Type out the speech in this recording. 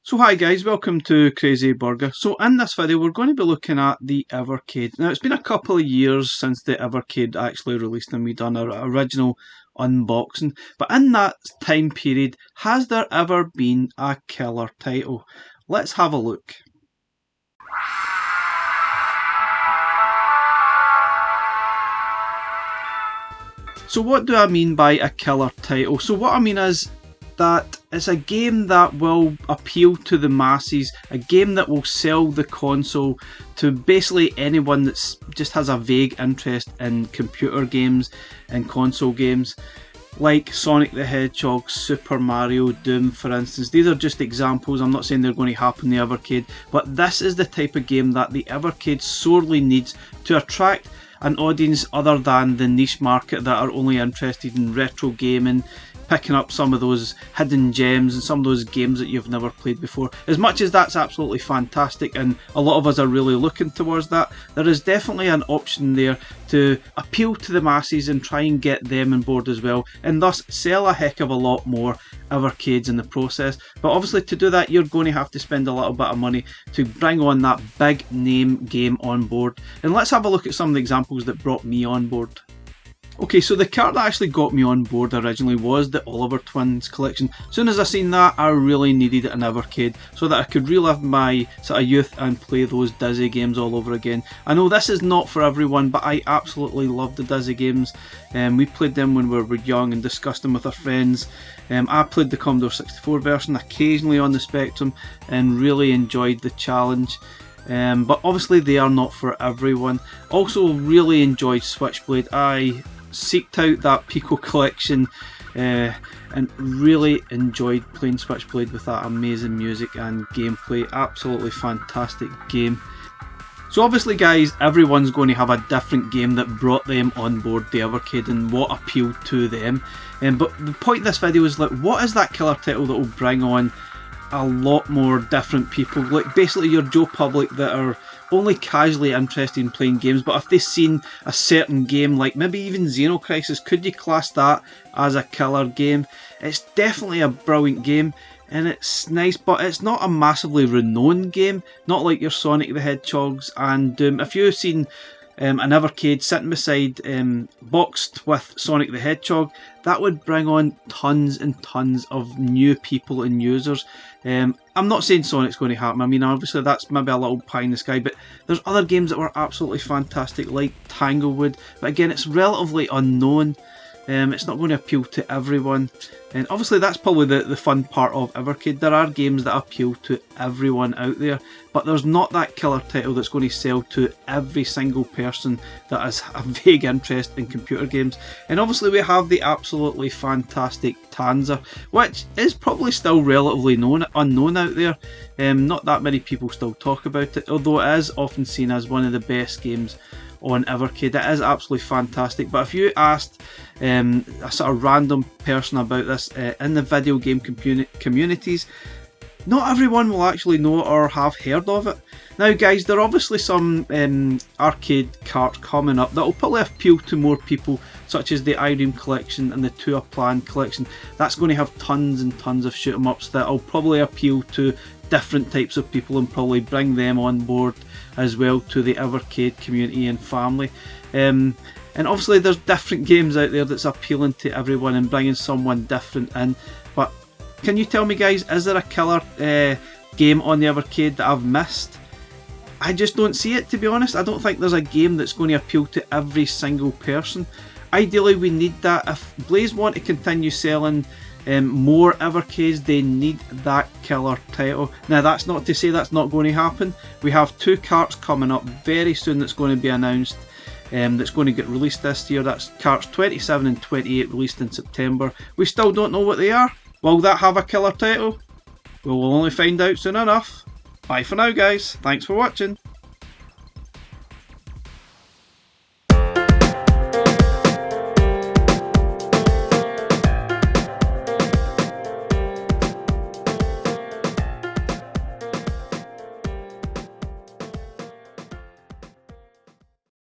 So hi guys, welcome to Crazy Burger. So in this video we're going to be looking at the Evercade. Now it's been a couple of years since the Evercade actually released and we done our original unboxing. But in that time period, has there ever been a killer title? Let's have a look. So what do I mean by a killer title? So what I mean is that it's a game that will appeal to the masses, a game that will sell the console to basically anyone that just has a vague interest in computer games and console games, like Sonic the Hedgehog, Super Mario, Doom for instance. These are just examples. I'm not saying they're going to happen in the Evercade, but this is the type of game that the Evercade sorely needs to attract an audience other than the niche market that are only interested in retro gaming, picking up some of those hidden gems and some of those games that you've never played before. As much as that's absolutely fantastic and a lot of us are really looking towards that, there is definitely an option there to appeal to the masses and try and get them on board as well, and thus sell a heck of a lot more Evercades in the process. But obviously to do that you're going to have to spend a little bit of money to bring on that big name game on board. And let's have a look at some of the examples that brought me on board. Okay, so the card that actually got me on board originally was the Oliver Twins collection. As soon as I seen that, I really needed an Evercade so that I could relive my sort of youth and play those Dizzy games all over again. I know this is not for everyone, but I absolutely love the Dizzy games. We played them when we were young and discussed them with our friends. I played the Commodore 64 version, occasionally on the Spectrum, and really enjoyed the challenge. But obviously they are not for everyone. Also really enjoyed Switchblade. I seeked out that Pico collection and really enjoyed playing Switchblade with that amazing music and gameplay. Absolutely fantastic game. So obviously guys, everyone's going to have a different game that brought them on board the Evercade and what appealed to them. But the point of this video is, like, what is that killer title that will bring on a lot more different people, like basically your Joe Public that are only casually interested in playing games, but if they've seen a certain game, like maybe even Xenocrisis, could you class that as a killer game? It's definitely a brilliant game and it's nice, but it's not a massively renowned game, not like your Sonic the Hedgehogs and Doom. If you've seen an Evercade sitting beside boxed with Sonic the Hedgehog, that would bring on tons and tons of new people and users. I'm not saying Sonic's going to happen, I mean obviously that's maybe a little pie in the sky, but there's other games that were absolutely fantastic like Tanglewood, but again it's relatively unknown. It's not going to appeal to everyone, and obviously that's probably the fun part of Evercade. There are games that appeal to everyone out there, but there's not that killer title that's going to sell to every single person that has a vague interest in computer games. And obviously we have the absolutely fantastic Tanza, which is probably still relatively unknown out there. Not that many people still talk about it, although it is often seen as one of the best games on Evercade. It is absolutely fantastic, but if you asked a sort of random person about this in the video game communities, not everyone will actually know or have heard of it. Now guys, there are obviously some arcade carts coming up that will probably appeal to more people, such as the Irene collection and the Tua Plan collection. That's going to have tons and tons of shoot 'em ups that will probably appeal to different types of people and probably bring them on board as well to the Evercade community and family. And obviously there's different games out there that's appealing to everyone and bringing someone different in. But can you tell me guys, is there a killer game on the Evercade that I've missed? I just don't see it, to be honest. I don't think there's a game that's going to appeal to every single person. Ideally we need that. If Blaze want to continue selling more Evercades, they need that killer title. Now that's not to say that's not going to happen. We have two carts coming up very soon that's going to be announced, that's going to get released this year. That's carts 27 and 28 released in September. We still don't know what they are. Will that have a killer title? Well, we'll only find out soon enough. Bye for now guys, thanks for watching.